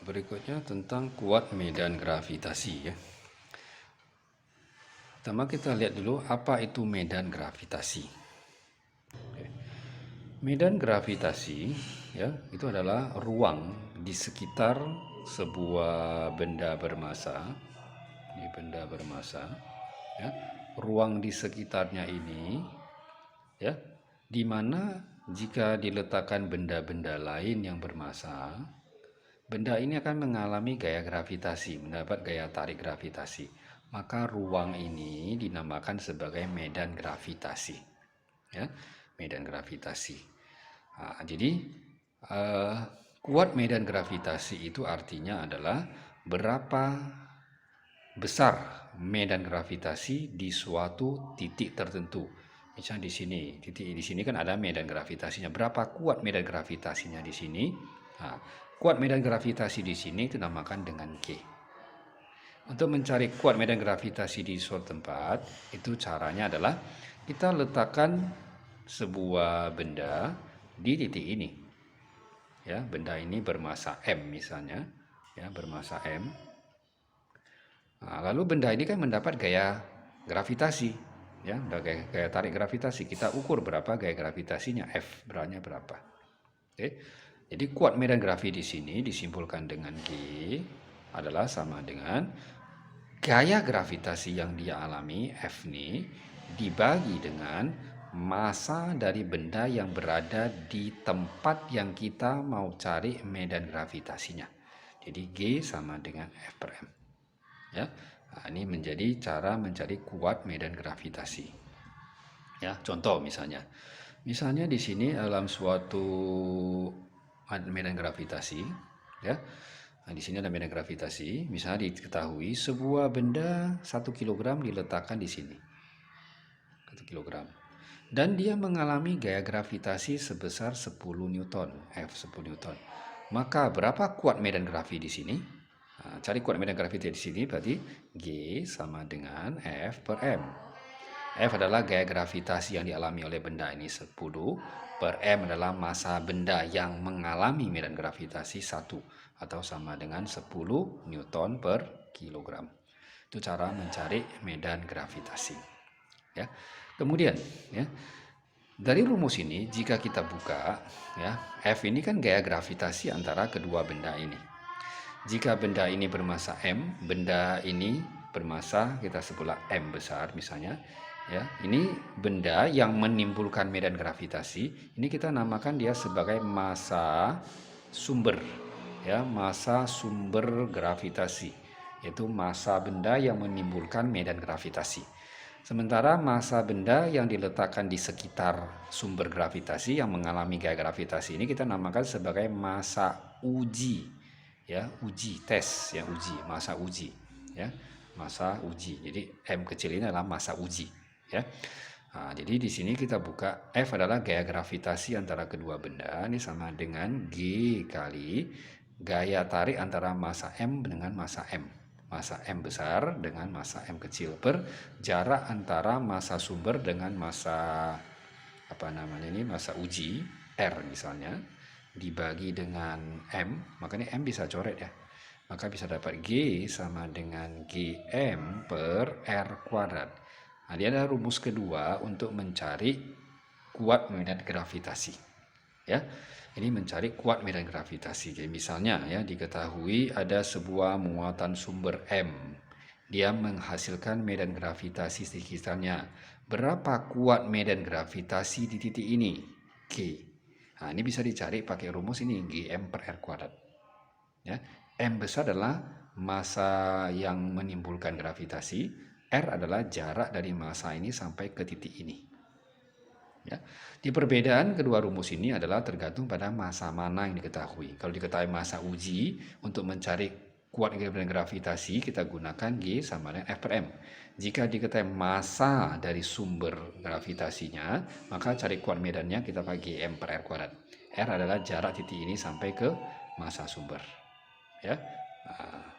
Berikutnya tentang kuat medan gravitasi ya. Pertama kita lihat dulu apa itu medan gravitasi. Medan gravitasi ya itu adalah ruang di sekitar sebuah benda bermassa. Ini benda bermassa ya. Ruang di sekitarnya ini ya di mana jika diletakkan benda-benda lain yang bermassa, benda ini akan mengalami gaya gravitasi, mendapat gaya tarik gravitasi. Maka ruang ini dinamakan sebagai medan gravitasi. Ya, medan gravitasi. Jadi kuat medan gravitasi itu artinya adalah berapa besar medan gravitasi di suatu titik tertentu. Misalnya di sini, titik di sini kan ada medan gravitasinya. Berapa kuat medan gravitasinya di sini? Nah, kuat medan gravitasi di sini itu dinamakan dengan G. Untuk mencari kuat medan gravitasi di suatu tempat, itu caranya adalah kita letakkan sebuah benda di titik ini. Ya, benda ini bermassa M misalnya, ya, bermassa M. Nah, lalu benda ini kan mendapat gaya gravitasi, ya, gaya tarik gravitasi. Kita ukur berapa gaya gravitasinya, F beratnya berapa. Oke. Jadi kuat medan gravitasi di sini disimpulkan dengan G adalah sama dengan gaya gravitasi yang dia alami, F ini, dibagi dengan massa dari benda yang berada di tempat yang kita mau cari medan gravitasinya. Jadi G sama dengan F per M. Ya, nah, ini menjadi cara mencari kuat medan gravitasi. Ya, contoh misalnya di sini dalam suatu medan gravitasi, ya. Nah, di sini ada medan gravitasi. Misalnya diketahui sebuah benda 1 kg diletakkan di sini. 1 kg. Dan dia mengalami gaya gravitasi sebesar 10 Newton, F 10 Newton. Maka berapa kuat medan gravitasi di sini? Nah, cari kuat medan gravitasi di sini berarti G sama dengan F per M. F adalah gaya gravitasi yang dialami oleh benda ini 10, per M adalah massa benda yang mengalami medan gravitasi 1 atau sama dengan 10 Newton per kilogram. Itu cara mencari medan gravitasi. Ya. Kemudian ya, dari rumus ini jika kita buka ya, F ini kan gaya gravitasi antara kedua benda ini. Jika benda ini bermassa M, benda ini bermassa kita sebutlah M besar misalnya, ya. Ini benda yang menimbulkan medan gravitasi, ini kita namakan dia sebagai massa sumber, ya, massa sumber gravitasi, yaitu massa benda yang menimbulkan medan gravitasi. Sementara massa benda yang diletakkan di sekitar sumber gravitasi yang mengalami gaya gravitasi ini kita namakan sebagai massa uji, ya, uji tes, ya, uji, massa uji, ya, massa uji. Jadi M kecil ini adalah massa uji, ya. Nah, jadi di sini kita buka F adalah gaya gravitasi antara kedua benda, ini sama dengan G kali gaya tarik antara massa M dengan massa M. Massa M besar dengan massa M kecil per jarak antara massa sumber dengan massa massa uji R misalnya dibagi dengan M, makanya M bisa coret ya. Maka bisa dapat G sama dengan GM per R kuadrat. Nah, dia ada rumus kedua untuk mencari kuat medan gravitasi. Ya. Ini mencari kuat medan gravitasi. Jadi misalnya ya diketahui ada sebuah muatan sumber M. Dia menghasilkan medan gravitasi di sekitarnya. Berapa kuat medan gravitasi di titik ini? G. Nah, ini bisa dicari pakai rumus ini Gm per R kuadrat. Ya. M besar adalah massa yang menimbulkan gravitasi. R adalah jarak dari massa ini sampai ke titik ini. Ya. Di perbedaan kedua rumus ini adalah tergantung pada massa mana yang diketahui. Kalau diketahui massa uji, untuk mencari kuat medan gravitasi kita gunakan G sama dengan F per M. Jika diketahui massa dari sumber gravitasinya, maka cari kuat medannya kita pakai Gm per R kuadrat. R adalah jarak titik ini sampai ke massa sumber. Ya. Nah,